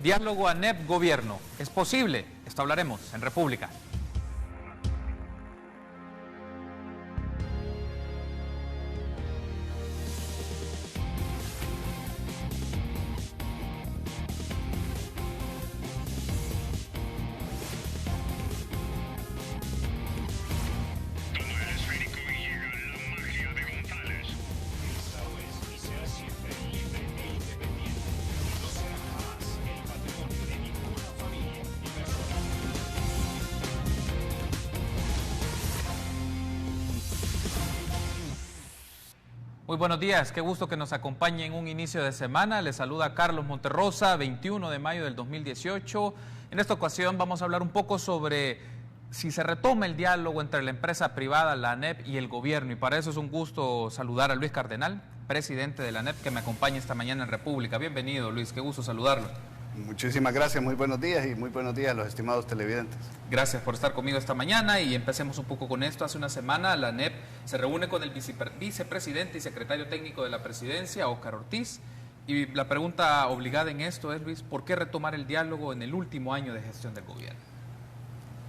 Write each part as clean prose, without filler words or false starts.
Diálogo ANEP-Gobierno. ¿Es posible? Esto hablaremos en República. Muy buenos días, qué gusto que nos acompañe en un inicio de semana. Les saluda Carlos Monterrosa, 21 de mayo del 2018. En esta ocasión vamos a hablar un poco sobre si se retoma el diálogo entre la empresa privada, la ANEP, y el gobierno. Y para eso es un gusto saludar a Luis Cardenal, presidente de la ANEP, que me acompaña esta mañana en República. Bienvenido, Luis, qué gusto saludarlo. Muchísimas gracias, muy buenos días y muy buenos días a los estimados televidentes. Gracias por estar conmigo esta mañana y empecemos un poco con esto. Hace una semana la ANEP se reúne con el vicepresidente y secretario técnico de la presidencia, Óscar Ortiz, y la pregunta obligada en esto es, Luis, ¿por qué retomar el diálogo en el último año de gestión del gobierno?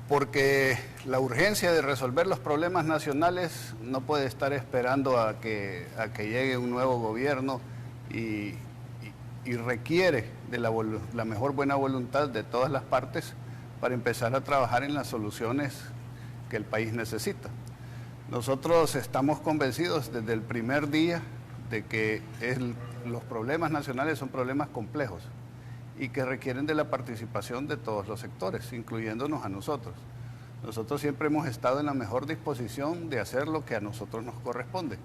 Porque la urgencia de resolver los problemas nacionales no puede estar esperando a que llegue un nuevo gobierno y requiere de la mejor buena voluntad de todas las partes para empezar a trabajar en las soluciones que el país necesita. Nosotros estamos convencidos desde el primer día de que los problemas nacionales son problemas complejos y que requieren de la participación de todos los sectores, incluyéndonos a nosotros. Nosotros siempre hemos estado en la mejor disposición de hacer lo que a nosotros nos corresponde.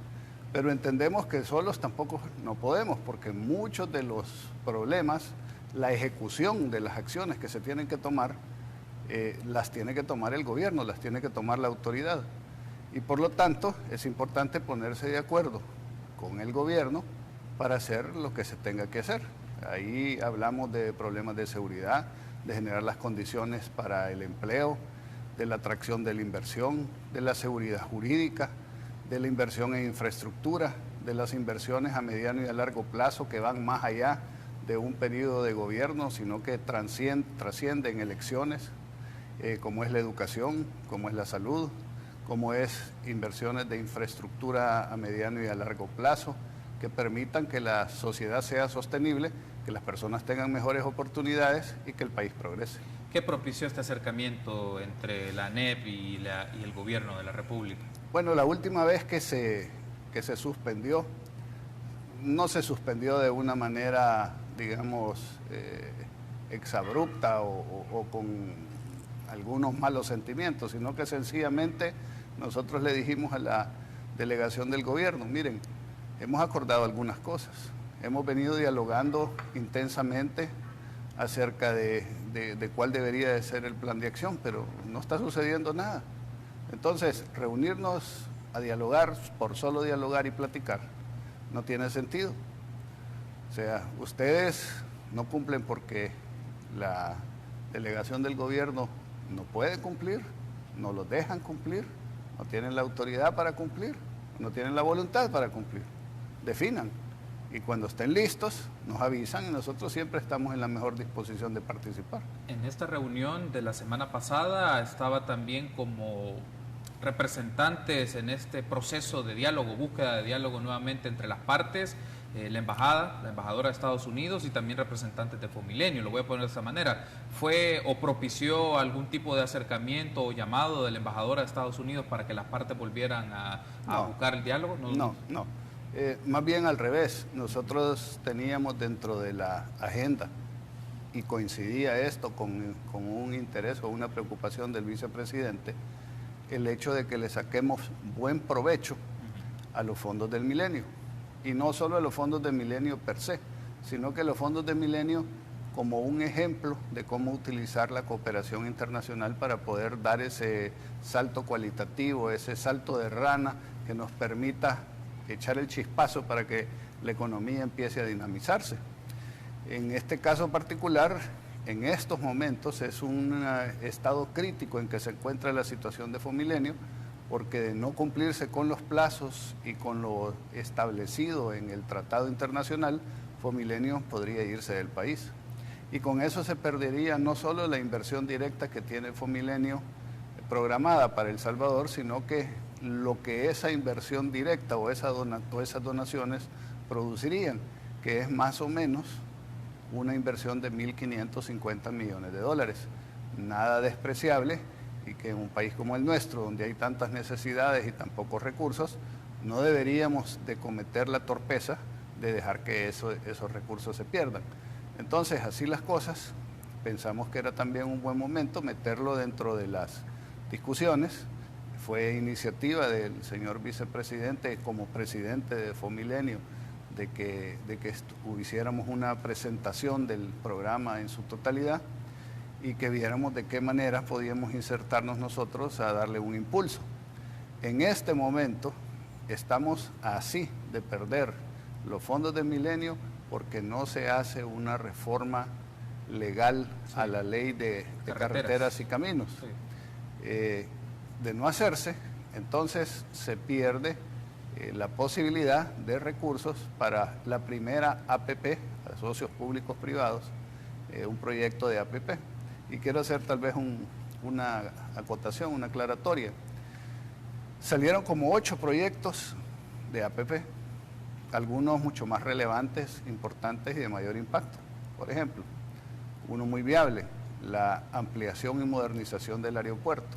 Pero entendemos que solos tampoco no podemos, porque muchos de los problemas, la ejecución de las acciones que se tienen que tomar, las tiene que tomar el gobierno, las tiene que tomar la autoridad. Y por lo tanto, es importante ponerse de acuerdo con el gobierno para hacer lo que se tenga que hacer. Ahí hablamos de problemas de seguridad, de generar las condiciones para el empleo, de la atracción de la inversión, de la seguridad jurídica, de la inversión en infraestructura, de las inversiones a mediano y a largo plazo que van más allá de un periodo de gobierno, sino que trascienden elecciones, como es la educación, como es la salud, como es inversiones de infraestructura a mediano y a largo plazo, que permitan que la sociedad sea sostenible, que las personas tengan mejores oportunidades y que el país progrese. ¿Qué propició este acercamiento entre la ANEP y el gobierno de la República? Bueno, la última vez que se suspendió, no se suspendió de una manera, digamos, exabrupta o con algunos malos sentimientos, sino que sencillamente nosotros le dijimos a la delegación del gobierno, miren, hemos acordado algunas cosas, hemos venido dialogando intensamente acerca de cuál debería de ser el plan de acción, pero no está sucediendo nada. Entonces, reunirnos a dialogar por solo dialogar y platicar no tiene sentido. O sea, ustedes no cumplen porque la delegación del gobierno no puede cumplir, no los dejan cumplir, no tienen la autoridad para cumplir, no tienen la voluntad para cumplir. Definan. Y cuando estén listos, nos avisan y nosotros siempre estamos en la mejor disposición de participar. En esta reunión de la semana pasada estaba también como representantes en este proceso de diálogo, búsqueda de diálogo nuevamente entre las partes, la embajadora de Estados Unidos y también representantes de Fomilenio, lo voy a poner de esta manera. ¿Fue o propició algún tipo de acercamiento o llamado de la embajadora de Estados Unidos para que las partes volvieran a buscar el diálogo? No. Más bien al revés, nosotros teníamos dentro de la agenda, y coincidía esto con un interés o una preocupación del vicepresidente, el hecho de que le saquemos buen provecho a los fondos del milenio. Y no solo a los fondos del milenio per se, sino que los fondos del milenio como un ejemplo de cómo utilizar la cooperación internacional para poder dar ese salto cualitativo, ese salto de rana que nos permita echar el chispazo para que la economía empiece a dinamizarse. En este caso particular, en estos momentos es un estado crítico en que se encuentra la situación de Fomilenio, porque de no cumplirse con los plazos y con lo establecido en el tratado internacional, Fomilenio podría irse del país. y con eso se perdería no solo la inversión directa que tiene Fomilenio programada para El Salvador, sino que lo que esa inversión directa o esas donaciones producirían, que es más o menos una inversión de 1.550 millones de dólares. Nada despreciable, y que en un país como el nuestro, donde hay tantas necesidades y tan pocos recursos, no deberíamos de cometer la torpeza de dejar que esos recursos se pierdan. Entonces, así las cosas, pensamos que era también un buen momento meterlo dentro de las discusiones. Fue iniciativa del señor vicepresidente como presidente de Fomilenio de que hiciéramos una presentación del programa en su totalidad y que viéramos de qué manera podíamos insertarnos nosotros a darle un impulso. En este momento estamos así de perder los fondos de Milenio porque no se hace una reforma legal a la ley de carreteras y caminos. Sí. De no hacerse, entonces se pierde la posibilidad de recursos para la primera APP, a socios públicos privados, un proyecto de APP. Y quiero hacer tal vez una acotación, una aclaratoria. Salieron como 8 proyectos de APP, algunos mucho más relevantes, importantes y de mayor impacto. Por ejemplo, uno muy viable, la ampliación y modernización del aeropuerto.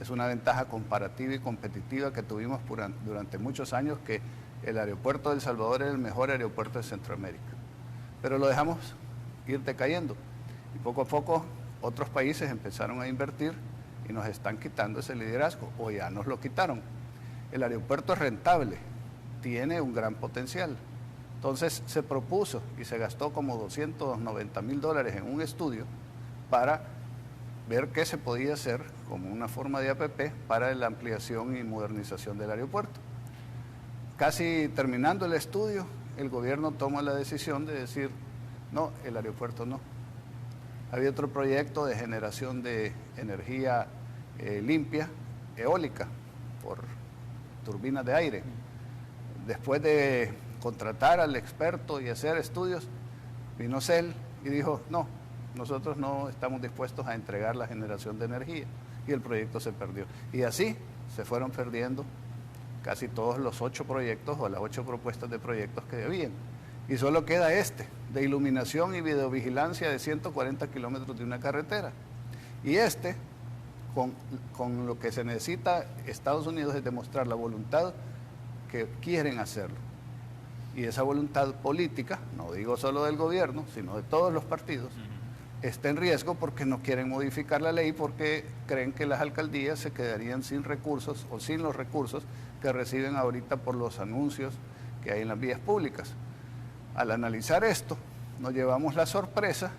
Es una ventaja comparativa y competitiva que tuvimos durante muchos años, que el aeropuerto de El Salvador era el mejor aeropuerto de Centroamérica. Pero lo dejamos ir decayendo y poco a poco otros países empezaron a invertir y nos están quitando ese liderazgo, o ya nos lo quitaron. El aeropuerto es rentable, tiene un gran potencial. Entonces se propuso y se gastó como $290,000 en un estudio para ver qué se podía hacer como una forma de APP para la ampliación y modernización del aeropuerto. Casi terminando el estudio, el gobierno toma la decisión de decir, no, el aeropuerto no. Había otro proyecto de generación de energía limpia, eólica, por turbinas de aire. Después de contratar al experto y hacer estudios, vino CEL y dijo, no, nosotros no estamos dispuestos a entregar la generación de energía, y el proyecto se perdió. Y así se fueron perdiendo casi todos los 8 proyectos o las 8 propuestas de proyectos que debían. Y solo queda de iluminación y videovigilancia de 140 kilómetros de una carretera. Y con lo que se necesita Estados Unidos es demostrar la voluntad que quieren hacerlo. Y esa voluntad política, no digo solo del gobierno, sino de todos los partidos, está en riesgo porque no quieren modificar la ley, porque creen que las alcaldías se quedarían sin recursos o sin los recursos que reciben ahorita por los anuncios que hay en las vías públicas. Al analizar esto, nos llevamos la sorpresa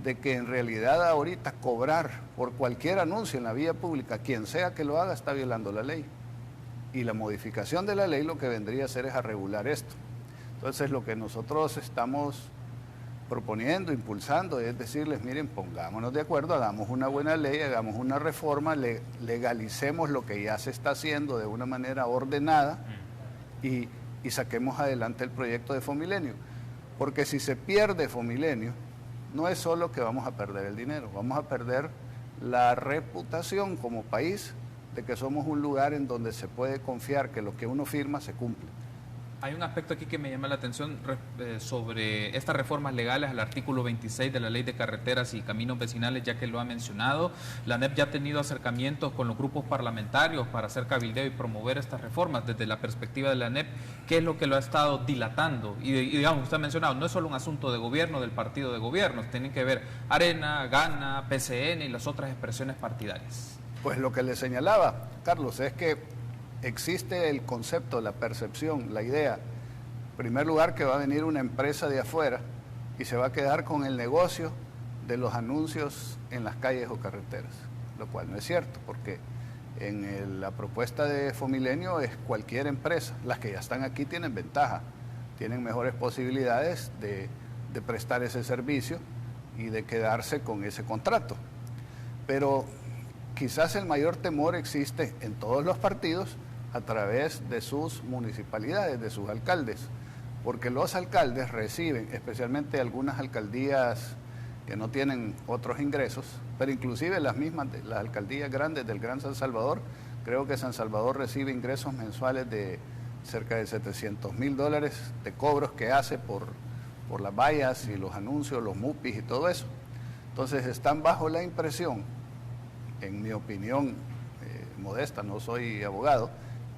de que en realidad ahorita cobrar por cualquier anuncio en la vía pública, quien sea que lo haga, está violando la ley. Y la modificación de la ley lo que vendría a hacer es a regular esto. Entonces lo que nosotros estamos proponiendo, impulsando, es decirles, miren, pongámonos de acuerdo, hagamos una buena ley, hagamos una reforma, legalicemos lo que ya se está haciendo de una manera ordenada y saquemos adelante el proyecto de Fomilenio. Porque si se pierde Fomilenio, no es solo que vamos a perder el dinero, vamos a perder la reputación como país de que somos un lugar en donde se puede confiar que lo que uno firma se cumple. Hay un aspecto aquí que me llama la atención sobre estas reformas legales al artículo 26 de la Ley de Carreteras y Caminos Vecinales, ya que lo ha mencionado. La ANEP ya ha tenido acercamientos con los grupos parlamentarios para hacer cabildeo y promover estas reformas. Desde la perspectiva de la ANEP, ¿qué es lo que lo ha estado dilatando? Y digamos, usted ha mencionado, no es solo un asunto de gobierno, del partido de gobierno, tienen que ver Arena, Gana, PCN y las otras expresiones partidarias. Pues lo que le señalaba, Carlos, es que existe el concepto, la percepción, la idea, en primer lugar, que va a venir una empresa de afuera y se va a quedar con el negocio de los anuncios en las calles o carreteras, lo cual no es cierto, porque en la propuesta de Fomilenio es cualquier empresa. Las que ya están aquí tienen ventaja, tienen mejores posibilidades de prestar ese servicio y de quedarse con ese contrato. Pero quizás el mayor temor existe en todos los partidos a través de sus municipalidades, de sus alcaldes, porque los alcaldes reciben, especialmente algunas alcaldías que no tienen otros ingresos, pero inclusive las alcaldías grandes del Gran San Salvador, creo que San Salvador recibe ingresos mensuales de cerca de $700,000 de cobros que hace por las vallas y los anuncios, los MUPIs y todo eso. Entonces están bajo la impresión, en mi opinión modesta, no soy abogado,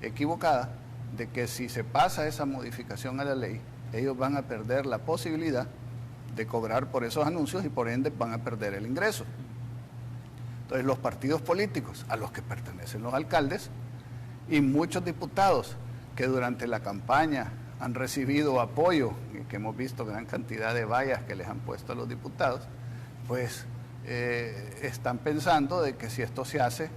equivocada, de que si se pasa esa modificación a la ley, ellos van a perder la posibilidad de cobrar por esos anuncios y por ende van a perder el ingreso. Entonces los partidos políticos a los que pertenecen los alcaldes y muchos diputados que durante la campaña han recibido apoyo, que hemos visto gran cantidad de vallas que les han puesto a los diputados, pues están pensando de que si esto se hace,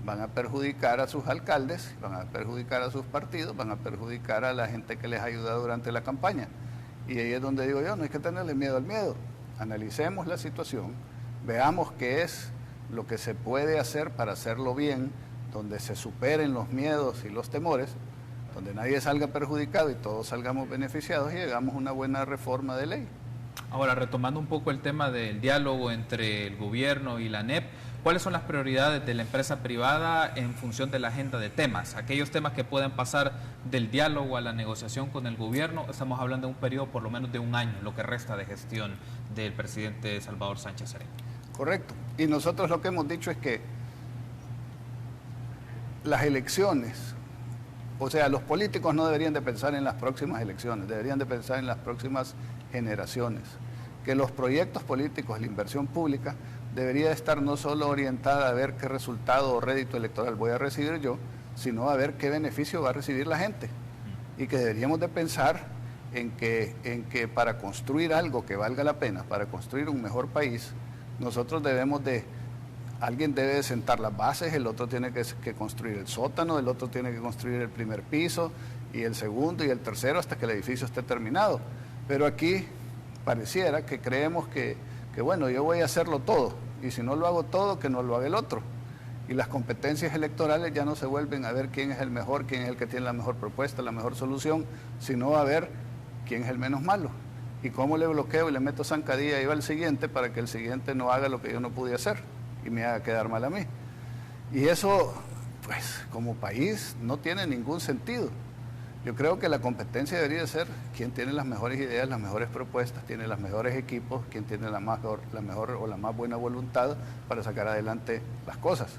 van a perjudicar a sus alcaldes, van a perjudicar a sus partidos, van a perjudicar a la gente que les ha ayudado durante la campaña. Y ahí es donde digo yo, no hay que tenerle miedo al miedo. Analicemos la situación, veamos qué es lo que se puede hacer para hacerlo bien, donde se superen los miedos y los temores, donde nadie salga perjudicado y todos salgamos beneficiados y llegamos a una buena reforma de ley. Ahora, retomando un poco el tema del diálogo entre el gobierno y la ANEP, ¿cuáles son las prioridades de la empresa privada en función de la agenda de temas? Aquellos temas que pueden pasar del diálogo a la negociación con el gobierno, estamos hablando de un periodo por lo menos de un año, lo que resta de gestión del presidente Salvador Sánchez Serén. Correcto. Y nosotros lo que hemos dicho es que las elecciones, o sea, los políticos no deberían de pensar en las próximas elecciones, deberían de pensar en las próximas generaciones. Que los proyectos políticos, la inversión pública, debería estar no solo orientada a ver qué resultado o rédito electoral voy a recibir yo, sino a ver qué beneficio va a recibir la gente. Y que deberíamos de pensar en que para construir algo que valga la pena, para construir un mejor país, nosotros alguien debe de sentar las bases, el otro tiene que construir el sótano, el otro tiene que construir el primer piso, y el segundo y el tercero hasta que el edificio esté terminado. Pero aquí pareciera que creemos que bueno, yo voy a hacerlo todo, y si no lo hago todo, que no lo haga el otro. Y las competencias electorales ya no se vuelven a ver quién es el mejor, quién es el que tiene la mejor propuesta, la mejor solución, sino a ver quién es el menos malo. Y cómo le bloqueo y le meto zancadilla y va al siguiente para que el siguiente no haga lo que yo no pude hacer y me haga quedar mal a mí. Y eso, pues, como país no tiene ningún sentido. Yo creo que la competencia debería ser quien tiene las mejores ideas, las mejores propuestas, tiene los mejores equipos, quien tiene la mejor o la más buena voluntad para sacar adelante las cosas.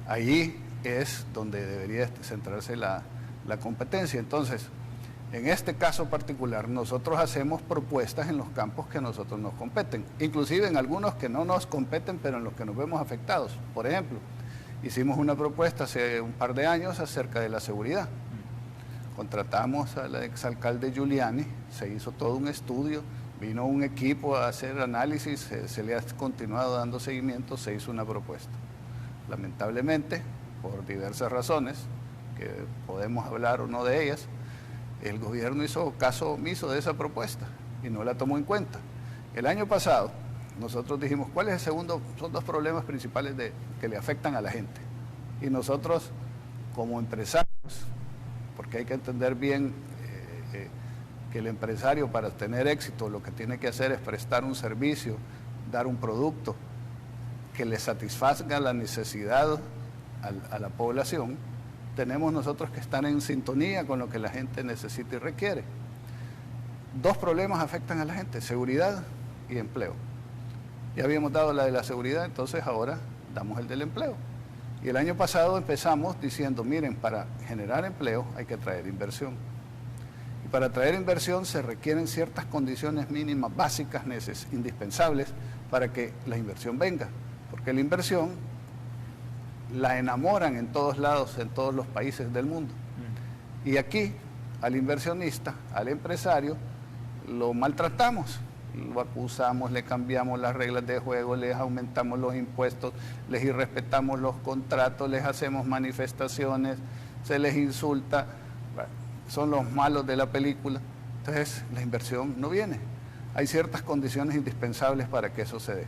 Ahí es donde debería centrarse la competencia. Entonces, en este caso particular, nosotros hacemos propuestas en los campos que a nosotros nos competen, inclusive en algunos que no nos competen, pero en los que nos vemos afectados. Por ejemplo, hicimos una propuesta hace un par de años acerca de la seguridad. Contratamos al exalcalde Giuliani, se hizo todo un estudio, vino un equipo a hacer análisis, se le ha continuado dando seguimiento, se hizo una propuesta. Lamentablemente, por diversas razones, que podemos hablar o no de ellas, el gobierno hizo caso omiso de esa propuesta y no la tomó en cuenta. El año pasado, nosotros dijimos, ¿cuál es el segundo? Son dos problemas principales que le afectan a la gente. Y nosotros, como empresarios, porque hay que entender bien que el empresario, para tener éxito, lo que tiene que hacer es prestar un servicio, dar un producto que le satisfaga la necesidad a la población. Tenemos nosotros que estar en sintonía con lo que la gente necesita y requiere. Dos problemas afectan a la gente: seguridad y empleo. Ya habíamos dado la de la seguridad, entonces ahora damos el del empleo. Y el año pasado empezamos diciendo, miren, para generar empleo hay que traer inversión. Y para traer inversión se requieren ciertas condiciones mínimas, básicas, indispensables para que la inversión venga. Porque la inversión la enamoran en todos lados, en todos los países del mundo. Y aquí, al inversionista, al empresario, lo maltratamos. Lo acusamos, le cambiamos las reglas de juego, les aumentamos los impuestos, les irrespetamos los contratos, les hacemos manifestaciones, se les insulta, son los malos de la película. Entonces la inversión no viene. Hay ciertas condiciones indispensables para que eso se dé.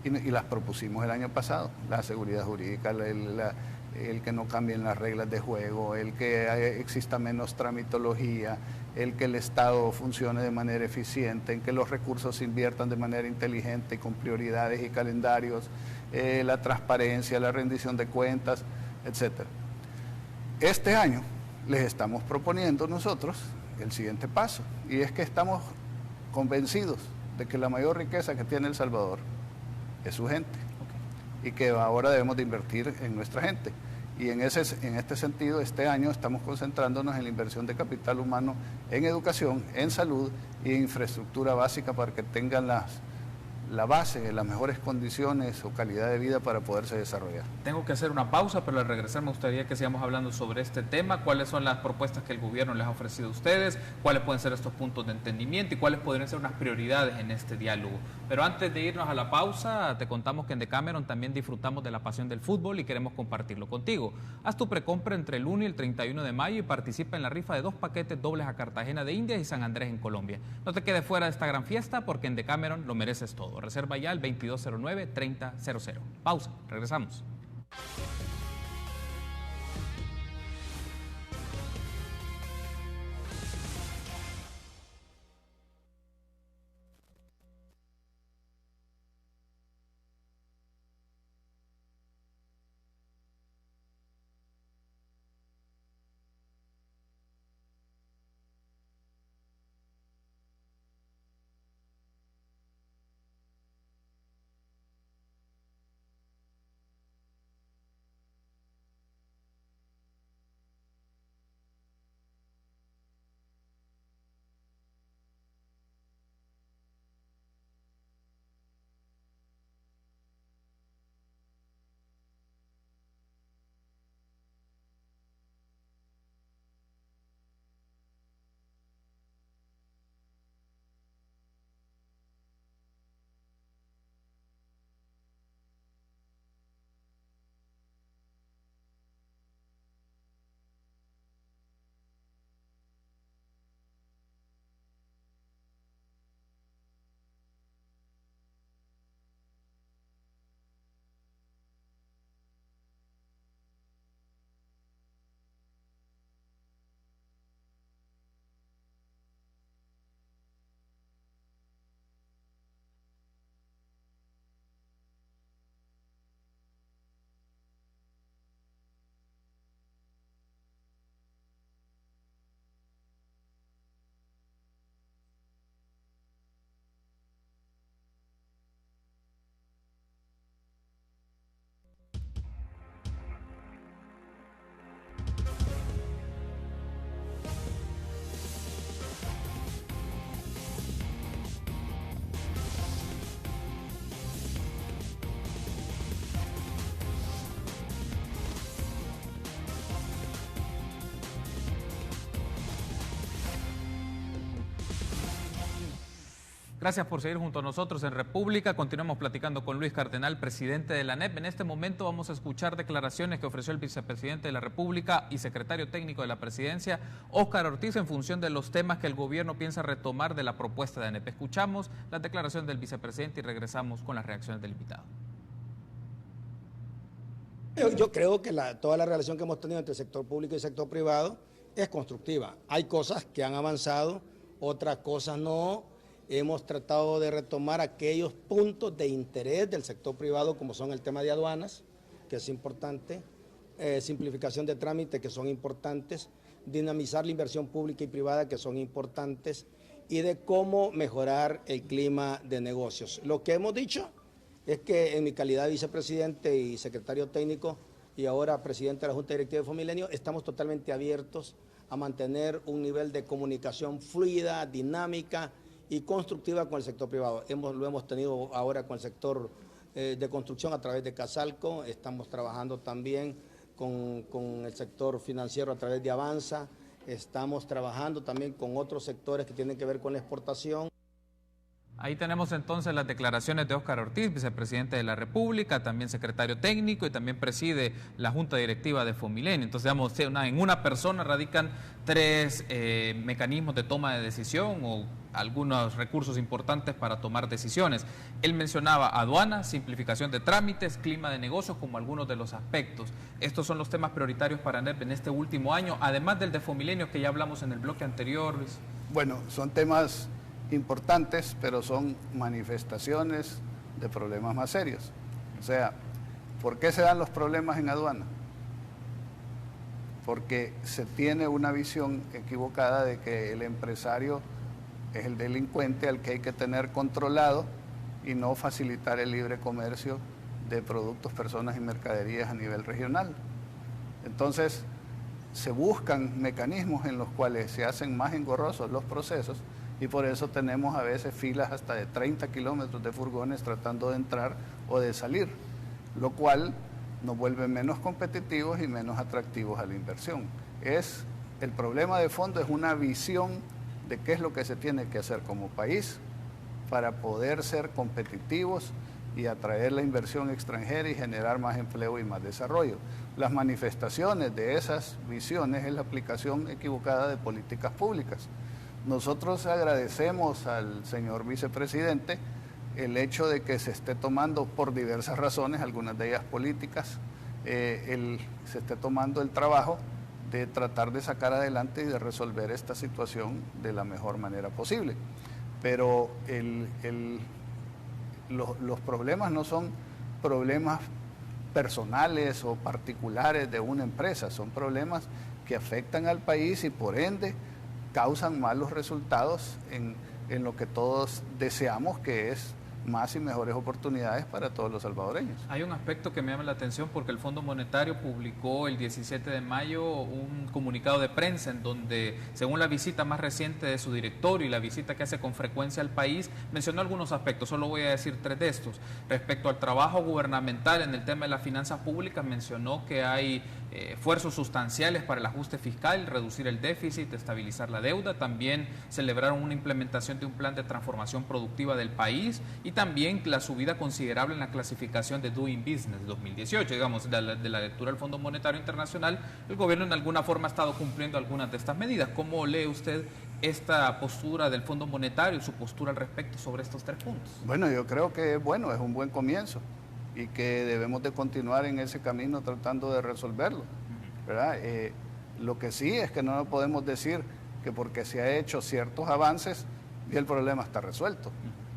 Y las propusimos el año pasado: la seguridad jurídica, el que no cambien las reglas de juego, el que exista menos tramitología, el que el Estado funcione de manera eficiente, en que los recursos se inviertan de manera inteligente, con prioridades y calendarios, la transparencia, la rendición de cuentas, etc. Este año les estamos proponiendo nosotros el siguiente paso, y es que estamos convencidos de que la mayor riqueza que tiene El Salvador es su gente, y que ahora debemos de invertir en nuestra gente. Y en este sentido, este año estamos concentrándonos en la inversión de capital humano en educación, en salud y en infraestructura básica para que tengan la base, las mejores condiciones o calidad de vida para poderse desarrollar. Tengo que hacer una pausa, pero al regresar me gustaría que sigamos hablando sobre este tema, cuáles son las propuestas que el gobierno les ha ofrecido a ustedes, cuáles pueden ser estos puntos de entendimiento y cuáles podrían ser unas prioridades en este diálogo. Pero antes de irnos a la pausa, te contamos que en Decameron también disfrutamos de la pasión del fútbol y queremos compartirlo contigo. Haz tu precompra entre el 1 y el 31 de mayo y participa en la rifa de 2 paquetes dobles a Cartagena de Indias y San Andrés en Colombia. No te quedes fuera de esta gran fiesta porque en Decameron lo mereces todo. Reserva ya al 2209-3000. Pausa, regresamos. Gracias por seguir junto a nosotros en República. Continuamos platicando con Luis Cardenal, presidente de la ANEP. En este momento vamos a escuchar declaraciones que ofreció el vicepresidente de la República y secretario técnico de la presidencia, Óscar Ortiz, en función de los temas que el gobierno piensa retomar de la propuesta de ANEP. Escuchamos las declaraciones del vicepresidente y regresamos con las reacciones del invitado. Yo creo que toda la relación que hemos tenido entre el sector público y el sector privado es constructiva. Hay cosas que han avanzado, otras cosas no. Hemos tratado de retomar aquellos puntos de interés del sector privado, como son el tema de aduanas, que es importante, simplificación de trámites, que son importantes, dinamizar la inversión pública y privada, que son importantes, y de cómo mejorar el clima de negocios. Lo que hemos dicho es que en mi calidad de vicepresidente y secretario técnico y ahora presidente de la Junta Directiva de Fomilenio, estamos totalmente abiertos a mantener un nivel de comunicación fluida, dinámica y constructiva con el sector privado. Lo hemos tenido ahora con el sector de construcción a través de Casalco, estamos trabajando también con el sector financiero a través de Avanza, estamos trabajando también con otros sectores que tienen que ver con la exportación. Ahí tenemos entonces las declaraciones de Óscar Ortiz, vicepresidente de la República, también secretario técnico y también preside la Junta Directiva de Fomilenio. Entonces, digamos, en una persona radican tres mecanismos de toma de decisión o algunos recursos importantes para tomar decisiones. Él mencionaba aduana, simplificación de trámites, clima de negocios como algunos de los aspectos. Estos son los temas prioritarios para ANEP en este último año, además del de Fomilenio que ya hablamos en el bloque anterior, Luis. Bueno, son temas importantes, pero son manifestaciones de problemas más serios. O sea, ¿por qué se dan los problemas en aduana? Porque se tiene una visión equivocada de que el empresario es el delincuente al que hay que tener controlado y no facilitar el libre comercio de productos, personas y mercaderías a nivel regional. Entonces, se buscan mecanismos en los cuales se hacen más engorrosos los procesos y por eso tenemos a veces filas hasta de 30 kilómetros de furgones tratando de entrar o de salir, lo cual nos vuelve menos competitivos y menos atractivos a la inversión. El problema de fondo es una visión de qué es lo que se tiene que hacer como país para poder ser competitivos y atraer la inversión extranjera y generar más empleo y más desarrollo. Las manifestaciones de esas visiones es la aplicación equivocada de políticas públicas. Nosotros agradecemos al señor vicepresidente el hecho de que se esté tomando por diversas razones, algunas de ellas políticas, se esté tomando el trabajo de tratar de sacar adelante y de resolver esta situación de la mejor manera posible. Pero los problemas no son problemas personales o particulares de una empresa, son problemas que afectan al país y por ende causan malos resultados en lo que todos deseamos, que es más y mejores oportunidades para todos los salvadoreños. Hay un aspecto que me llama la atención porque el Fondo Monetario publicó el 17 de mayo un comunicado de prensa en donde, según la visita más reciente de su directorio y la visita que hace con frecuencia al país, mencionó algunos aspectos, solo voy a decir 3 de estos. Respecto al trabajo gubernamental en el tema de las finanzas públicas, mencionó que hay esfuerzos sustanciales para el ajuste fiscal, reducir el déficit, estabilizar la deuda. También celebraron una implementación de un plan de transformación productiva del país y también la subida considerable en la clasificación de Doing Business de 2018, digamos, de la lectura del Fondo Monetario Internacional. El gobierno en alguna forma ha estado cumpliendo algunas de estas medidas. ¿Cómo lee usted esta postura del Fondo Monetario y su postura al respecto sobre estos 3 puntos? Bueno, yo creo que es un buen comienzo y que debemos de continuar en ese camino tratando de resolverlo, ¿verdad? Lo que sí es que no podemos decir que porque se ha hecho ciertos avances y el problema está resuelto,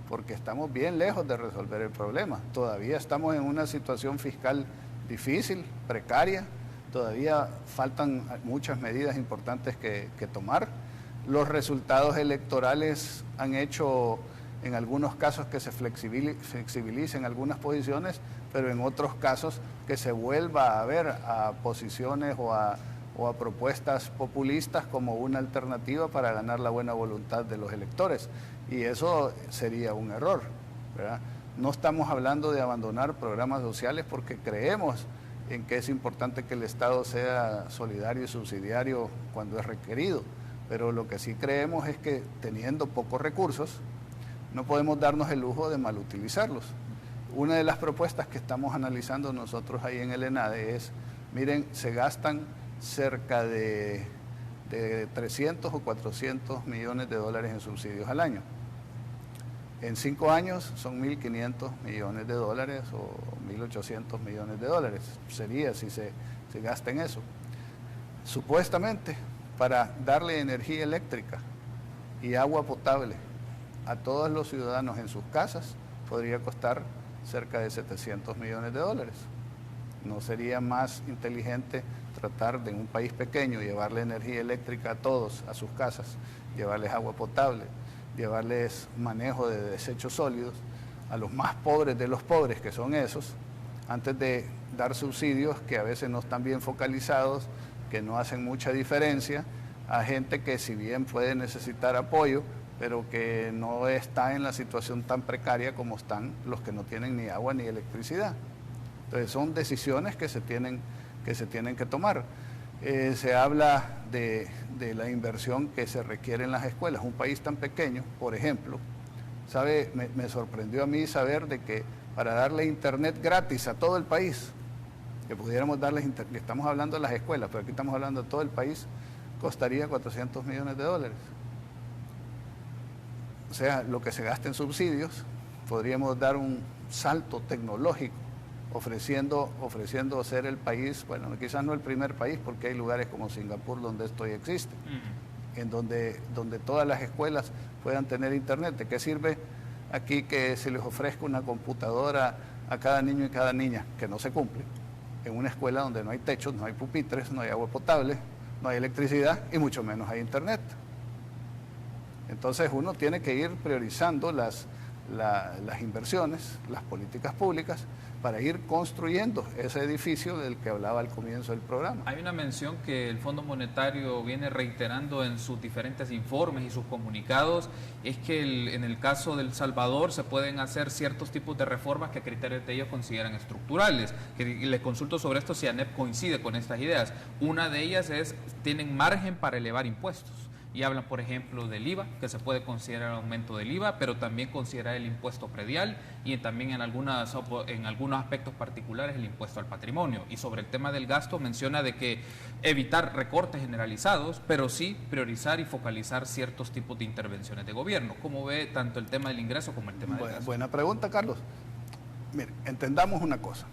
porque estamos bien lejos de resolver el problema. Todavía estamos en una situación fiscal difícil, precaria, todavía faltan muchas medidas importantes que tomar. Los resultados electorales han hecho en algunos casos que se flexibilicen algunas posiciones, pero en otros casos que se vuelva a ver a posiciones o a propuestas populistas como una alternativa para ganar la buena voluntad de los electores. Y eso sería un error, ¿verdad? No estamos hablando de abandonar programas sociales porque creemos en que es importante que el Estado sea solidario y subsidiario cuando es requerido, pero lo que sí creemos es que teniendo pocos recursos, no podemos darnos el lujo de malutilizarlos. Una de las propuestas que estamos analizando nosotros ahí en el ENADE es, miren, se gastan cerca de 300 o 400 millones de dólares en subsidios al año. En 5 años son 1.500 millones de dólares o 1.800 millones de dólares. Sería si se gasta en eso. Supuestamente, para darle energía eléctrica y agua potable a todos los ciudadanos en sus casas, podría costar cerca de 700 millones de dólares. ¿No sería más inteligente tratar de en un país pequeño llevarle energía eléctrica a todos, a sus casas, llevarles agua potable, llevarles manejo de desechos sólidos a los más pobres de los pobres, que son esos, antes de dar subsidios que a veces no están bien focalizados, que no hacen mucha diferencia, a gente que si bien puede necesitar apoyo, pero que no está en la situación tan precaria como están los que no tienen ni agua ni electricidad? Entonces son decisiones que se tienen que tomar. Se habla de la inversión que se requiere en las escuelas. Un país tan pequeño, por ejemplo, me sorprendió a mí saber de que para darle internet gratis a todo el país, que pudiéramos darles internet, estamos hablando de las escuelas, pero aquí estamos hablando de todo el país, costaría 400 millones de dólares. o sea, lo que se gasta en subsidios, podríamos dar un salto tecnológico ofreciendo ser el país, bueno, quizás no el primer país, porque hay lugares como Singapur donde esto ya existe, en donde todas las escuelas puedan tener internet. ¿De qué sirve aquí que se les ofrezca una computadora a cada niño y cada niña, que no se cumple, en una escuela donde no hay techos, no hay pupitres, no hay agua potable, no hay electricidad y mucho menos hay internet? Entonces uno tiene que ir priorizando las inversiones, las políticas públicas, para ir construyendo ese edificio del que hablaba al comienzo del programa. Hay una mención que el Fondo Monetario viene reiterando en sus diferentes informes y sus comunicados, es que en el caso de El Salvador se pueden hacer ciertos tipos de reformas que a criterios de ellos consideran estructurales. Que les consulto sobre esto si ANEP coincide con estas ideas. Una de ellas es, tienen margen para elevar impuestos. Y hablan, por ejemplo, del IVA, que se puede considerar aumento del IVA, pero también considerar el impuesto predial y también en algunos aspectos particulares el impuesto al patrimonio. Y sobre el tema del gasto menciona de que evitar recortes generalizados, pero sí priorizar y focalizar ciertos tipos de intervenciones de gobierno. ¿Cómo ve tanto el tema del ingreso como el tema del gasto? Buena pregunta, Carlos. Mire, entendamos una cosa.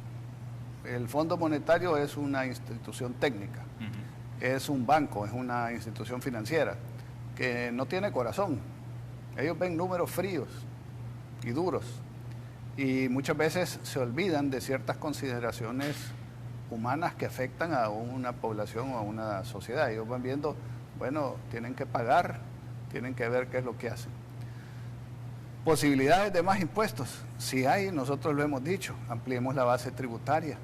El Fondo Monetario es una institución técnica. Es un banco, es una institución financiera que no tiene corazón. Ellos ven números fríos y duros y muchas veces se olvidan de ciertas consideraciones humanas que afectan a una población o a una sociedad. Ellos van viendo, bueno, tienen que pagar, tienen que ver qué es lo que hacen. Posibilidades de más impuestos, si hay, nosotros lo hemos dicho, ampliemos la base tributaria.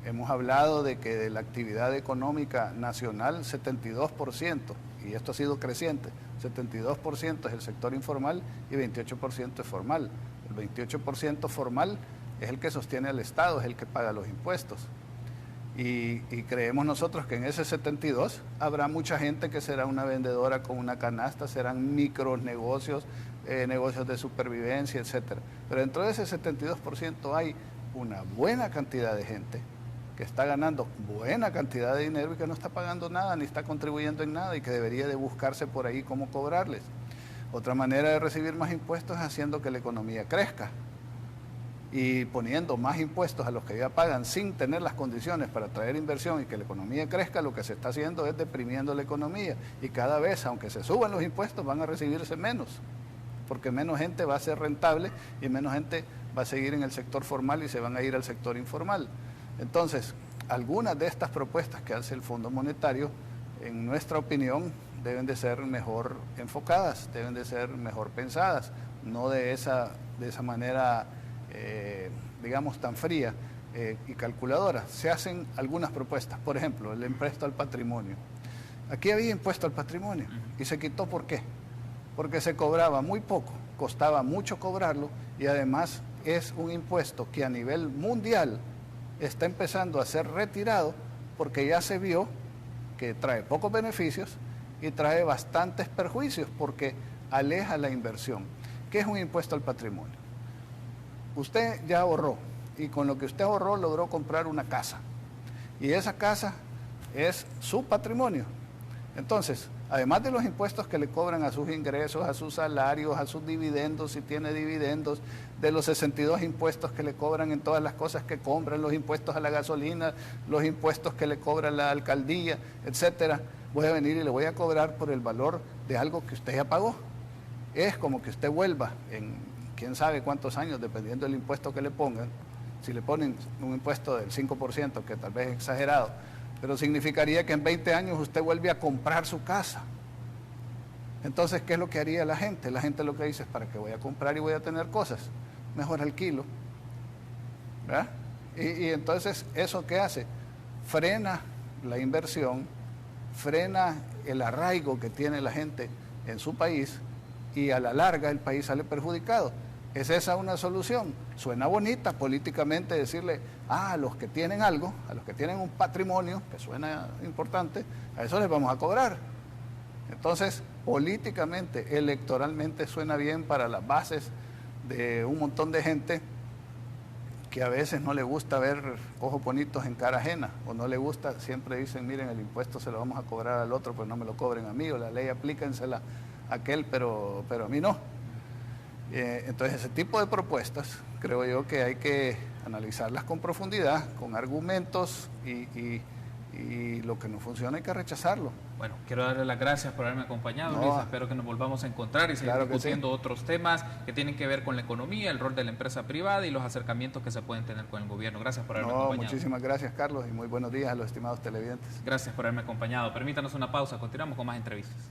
Hemos hablado de que de la actividad económica nacional, 72%, y esto ha sido creciente, 72% es el sector informal y 28% es formal. El 28% formal es el que sostiene al Estado, es el que paga los impuestos. Y creemos nosotros que en ese 72 habrá mucha gente que será una vendedora con una canasta, serán micronegocios, negocios de supervivencia, etcétera. Pero dentro de ese 72% hay una buena cantidad de gente que está ganando buena cantidad de dinero y que no está pagando nada, ni está contribuyendo en nada y que debería de buscarse por ahí cómo cobrarles. Otra manera de recibir más impuestos es haciendo que la economía crezca y poniendo más impuestos a los que ya pagan sin tener las condiciones para traer inversión y que la economía crezca. Lo que se está haciendo es deprimiendo la economía y cada vez, aunque se suban los impuestos, van a recibirse menos, porque menos gente va a ser rentable y menos gente va a seguir en el sector formal y se van a ir al sector informal. Entonces, algunas de estas propuestas que hace el Fondo Monetario, en nuestra opinión, deben de ser mejor enfocadas, deben de ser mejor pensadas, no de esa manera, digamos, tan fría y calculadora. Se hacen algunas propuestas, por ejemplo, el impuesto al patrimonio. Aquí había impuesto al patrimonio y se quitó. ¿Por qué? Porque se cobraba muy poco, costaba mucho cobrarlo y además es un impuesto que a nivel mundial está empezando a ser retirado porque ya se vio que trae pocos beneficios y trae bastantes perjuicios porque aleja la inversión. ¿Qué es un impuesto al patrimonio? Usted ya ahorró y con lo que usted ahorró logró comprar una casa y esa casa es su patrimonio. Entonces, además de los impuestos que le cobran a sus ingresos, a sus salarios, a sus dividendos, si tiene dividendos, de los 62 impuestos que le cobran en todas las cosas que compran, los impuestos a la gasolina, los impuestos que le cobra la alcaldía, etcétera, voy a venir y le voy a cobrar por el valor de algo que usted ya pagó. Es como que usted vuelva en quién sabe cuántos años, dependiendo del impuesto que le pongan. Si le ponen un impuesto del 5%, que tal vez es exagerado, pero significaría que en 20 años usted vuelve a comprar su casa. Entonces, ¿qué es lo que haría la gente? La gente lo que dice es, ¿para qué voy a comprar y voy a tener cosas? Mejor alquilo. ¿Verdad? Y entonces, ¿eso qué hace? Frena la inversión, frena el arraigo que tiene la gente en su país y a la larga el país sale perjudicado. ¿Es esa una solución? Suena bonita políticamente decirle, a los que tienen algo, a los que tienen un patrimonio, que suena importante, a eso les vamos a cobrar. Entonces, políticamente, electoralmente suena bien para las bases de un montón de gente que a veces no le gusta ver ojos bonitos en cara ajena, o no le gusta, siempre dicen, miren, el impuesto se lo vamos a cobrar al otro, pues no me lo cobren a mí, o la ley aplíquensela a aquel, pero a mí no. Entonces, ese tipo de propuestas creo yo que hay que analizarlas con profundidad, con argumentos y lo que no funciona hay que rechazarlo. Bueno, quiero darle las gracias por haberme acompañado, Luis. Espero que nos volvamos a encontrar y seguir discutiendo otros temas que tienen que ver con la economía, el rol de la empresa privada y los acercamientos que se pueden tener con el gobierno. Gracias por haberme acompañado. Muchísimas gracias, Carlos, y muy buenos días a los estimados televidentes. Gracias por haberme acompañado. Permítanos una pausa, continuamos con más entrevistas.